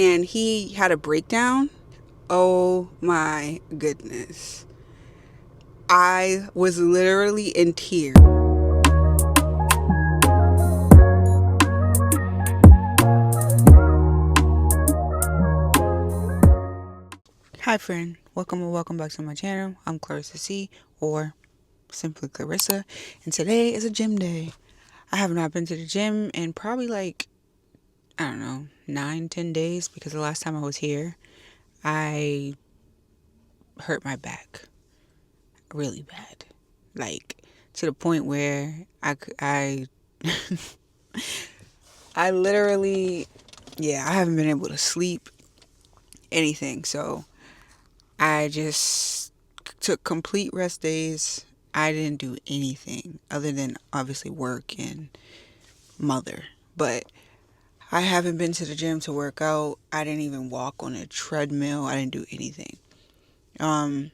and he had a breakdown. Oh my goodness. I was literally in tears. Hi, friend. Welcome or welcome back to my channel. I'm Clarissa C, or simply Clarissa, and today is a gym day. I have not been to the gym in probably like, I don't know, 9, 10 days, because the last time I was here, I hurt my back really bad. Like, to the point where I literally, yeah, I haven't been able to sleep, anything. So I just took complete rest days. I didn't do anything other than obviously work and mother. But I haven't been to the gym to work out. I didn't even walk on a treadmill. I didn't do anything. Um,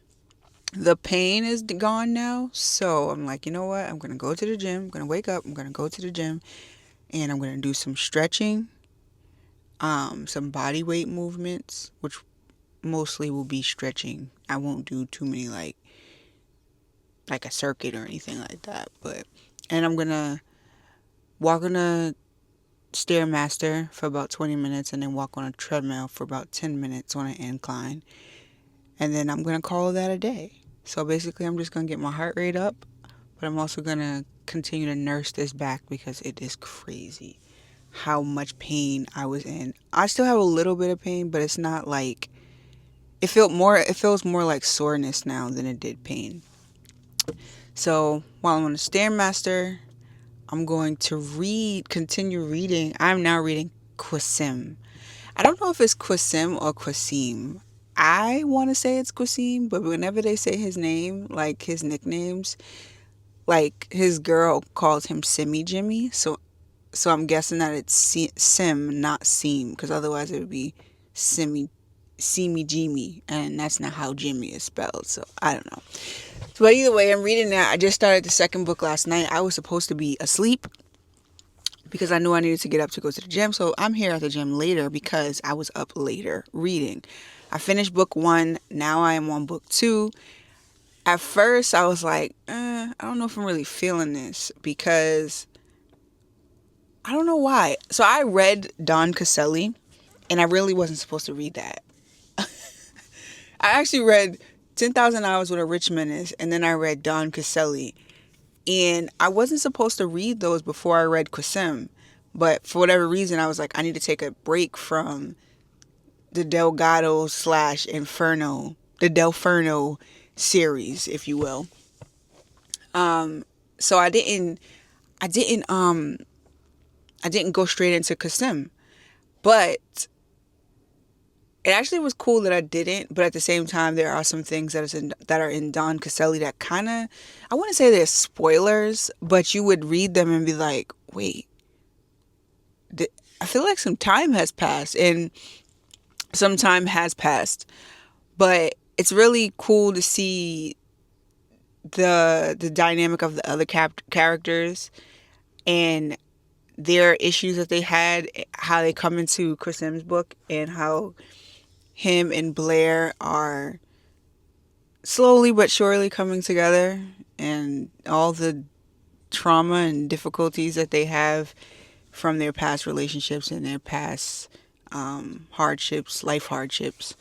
the pain is gone now. So I'm like, you know what? I'm going to go to the gym. I'm going to wake up. I'm going to go to the gym and I'm going to do some stretching, some body weight movements, which mostly will be stretching. I won't do too many like a circuit or anything like that. And I'm going to walk on a stairmaster for about 20 minutes and then walk on a treadmill for about 10 minutes on an incline. And then I'm going to call that a day. So basically I'm just going to get my heart rate up, but I'm also going to continue to nurse this back because it is crazy how much pain I was in. I still have a little bit of pain, but it's not like it feels more like soreness now than it did pain. So while I'm on the stairmaster, I'm going to continue reading. I'm now reading Quasim. I don't know if it's Quasim or Quasim. I want to say it's Quasim, but whenever they say his name, like his nicknames, like his girl calls him Simmy Jimmy. So I'm guessing that it's Sim, not Seam, because otherwise it would be Simmy, Seamy Jimmy, and that's not how Jimmy is spelled. So I don't know. But either way, I'm reading that. I just started the second book last night. I was supposed to be asleep because I knew I needed to get up to go to the gym. So I'm here at the gym later because I was up later reading. I finished book 1. Now I am on book 2. At first, I was like, I don't know if I'm really feeling this because I don't know why. So I read Don Caselli, and I really wasn't supposed to read that. I actually read 10,000 Hours with a Rich Menace, and then I read Don Caselli. And I wasn't supposed to read those before I read Quasim. But for whatever reason, I was like, I need to take a break from the Delgado slash Inferno, the Delferno series, if you will. So I didn't, I didn't go straight into Quasim. But it actually was cool that I didn't, but at the same time, there are some things that are in Don Caselli that kind of, I wouldn't say they're spoilers, but you would read them and be like, wait, I feel like some time has passed, and some time has passed, but it's really cool to see the dynamic of the other characters and their issues that they had, how they come into Chrisim's book, and how him and Blair are slowly but surely coming together, and all the trauma and difficulties that they have from their past relationships and their past hardships, life hardships,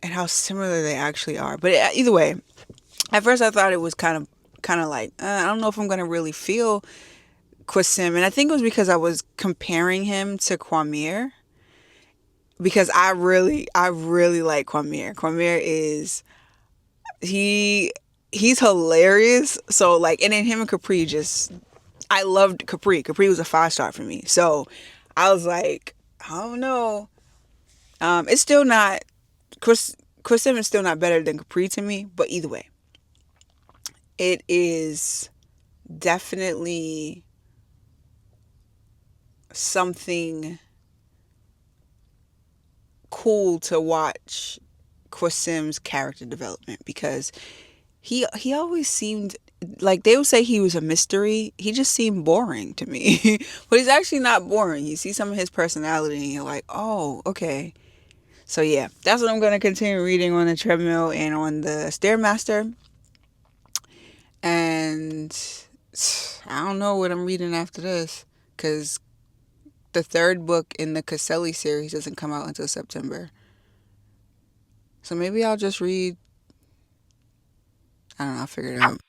and how similar they actually are. But either way, at first I thought it was kind of like, I don't know if I'm gonna really feel Quasim, and I think it was because I was comparing him to Quamir, because I really like Quamir. Quamir is he's hilarious. So like, and then him and Capri just, I loved Capri. Capri was a 5-star for me. So I was like, I don't know. It's still not Chris Simmons still not better than Capri to me, but either way, it is definitely something cool to watch Quasim's character development, because he always seemed like they would say he was a mystery. He just seemed boring to me. But he's actually not boring. You see some of his personality and you're like, oh, okay. So yeah, that's what I'm going to continue reading on the treadmill and on the Stairmaster. And I don't know what I'm reading after this, because the third book in the Caselli series doesn't come out until September. So maybe I'll just read. I don't know. I'll figure it out.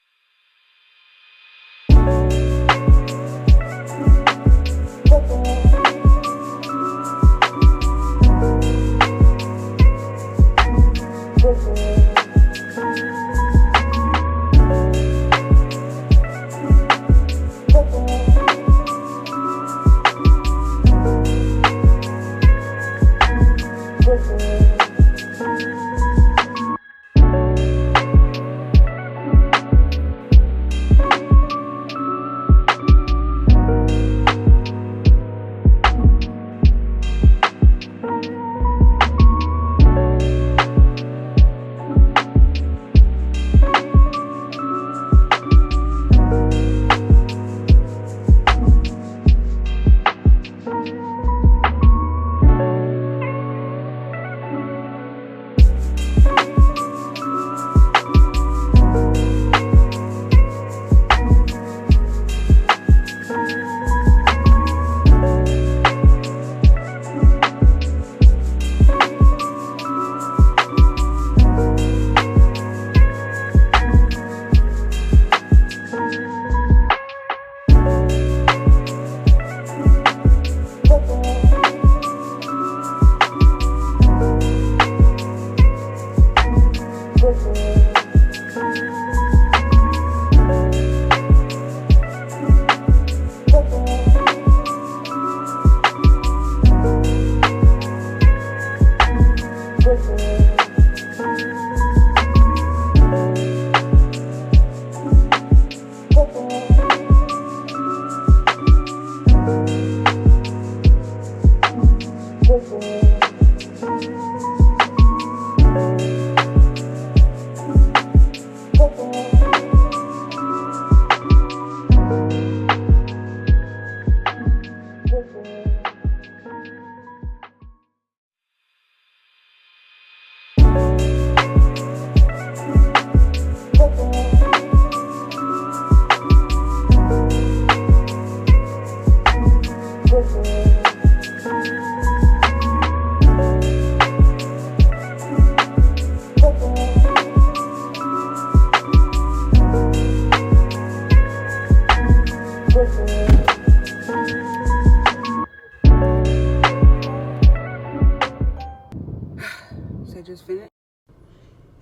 So I just finished.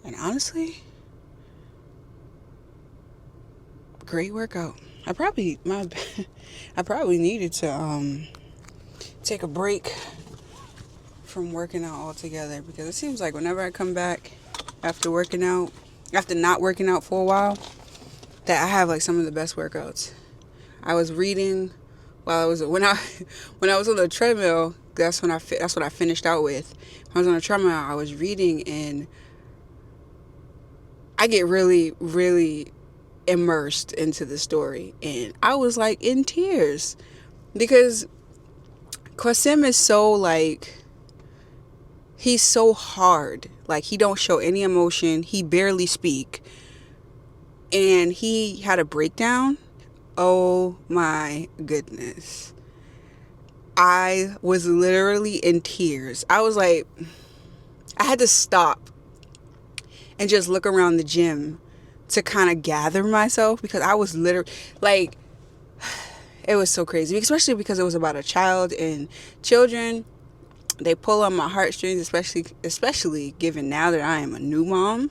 And honestly, great workout. I probably needed to take a break from working out altogether, because it seems like whenever I come back after working out, after not working out for a while, that I have like some of the best workouts. I was reading while I was when I when I was on the treadmill. That's what I finished out with. When I was on the treadmill, I was reading, and I get really, really immersed into the story, and I was like in tears, because Quasim is so like, he's so hard. Like, he don't show any emotion. He barely speak. And he had a breakdown. Oh my goodness. I was literally in tears. I was like, I had to stop and just look around the gym to kind of gather myself, because I was literally like, it was so crazy, especially because it was about a child, and children, they pull on my heartstrings, especially given now that I am a new mom.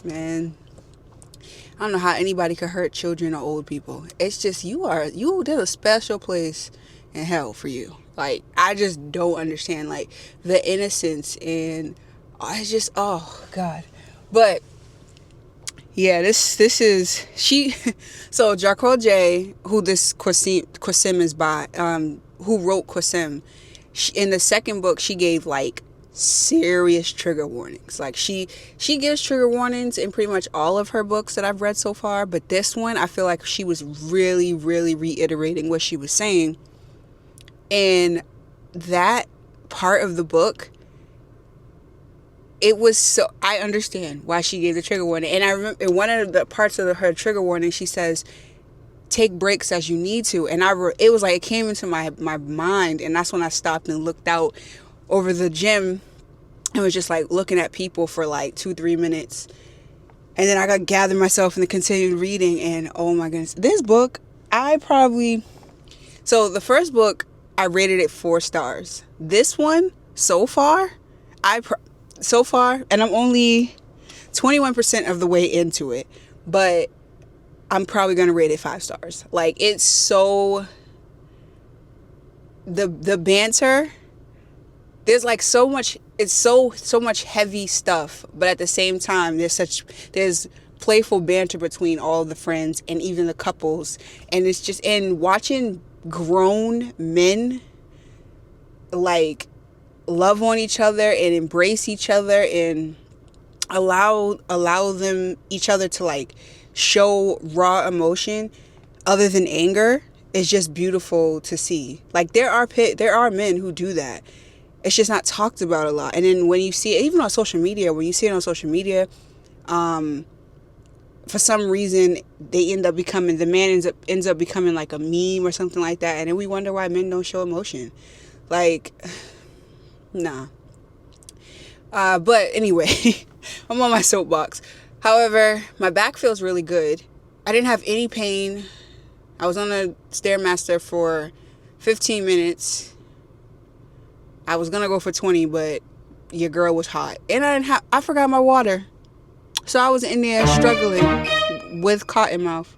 Man, I don't know how anybody could hurt children or old people. It's just, there's a special place in hell for you. Like, I just don't understand, like, the innocence, and it's just, oh God. But yeah, this is she. So Jahquel J, who this Quasim is by, who wrote Quasim, in the second book she gave like serious trigger warnings. Like she gives trigger warnings in pretty much all of her books that I've read so far, but this one I feel like she was really, really reiterating what she was saying. And that part of the book, it was so, I understand why she gave the trigger warning. And I remember in one of the parts of her trigger warning, she says, take breaks as you need to. And it was like it came into my mind, and that's when I stopped and looked out over the gym and was just like looking at people for like 2-3 minutes. And then I got gathered myself and continued reading, and oh my goodness, this book, so the first book, I rated it 4 stars. This one, so far, and I'm only 21% of the way into it, but I'm probably going to rate it 5 stars. Like, it's so, the banter, there's like so much, it's so much heavy stuff, but at the same time, there's playful banter between all the friends and even the couples. And it's just, and watching grown men like love on each other and embrace each other and allow them each other to like show raw emotion other than anger is just beautiful to see. Like there are men who do that. It's just not talked about a lot. And then when you see it, even on social media, for some reason the man ends up becoming like a meme or something like that, and then we wonder why men don't show emotion. Like, nah. But anyway, I'm on my soapbox. However, my back feels really good. I didn't have any pain. I was on a Stairmaster for 15 minutes. I was gonna go for 20, but your girl was hot, and I forgot my water. So I was in there struggling with cotton mouth.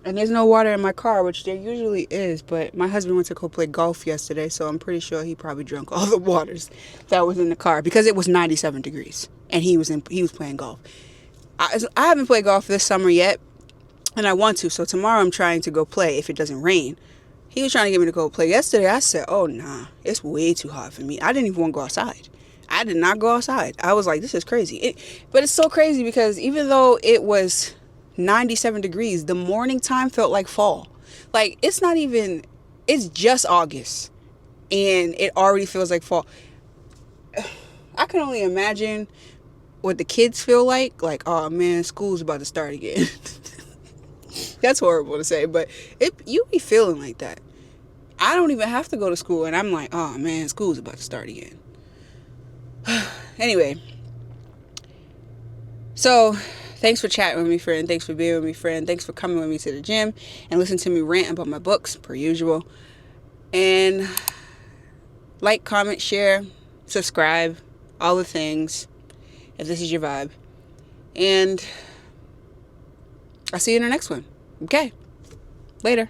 And there's no water in my car, which there usually is. But my husband went to go play golf yesterday, so I'm pretty sure he probably drank all the waters that was in the car, because it was 97 degrees and he was playing golf. I haven't played golf this summer yet, and I want to. So tomorrow I'm trying to go play if it doesn't rain. He was trying to get me to go play yesterday. I said, oh nah, it's way too hot for me. I didn't even want to go outside. I did not go outside. I was like, this is crazy. But it's so crazy because even though it was 97 degrees, the morning time felt like fall. Like, it's just August and it already feels like fall. I can only imagine what the kids feel like. Like, oh man, school's about to start again. That's horrible to say, but you be feeling like that. I don't even have to go to school and I'm like, oh man, school's about to start again. Anyway, so thanks for chatting with me, friend. Thanks for being with me, friend. Thanks for coming with me to the gym and listening to me rant about my books, per usual. And like, comment, share, subscribe, all the things, if this is your vibe. And I'll see you in the next one. Okay, later.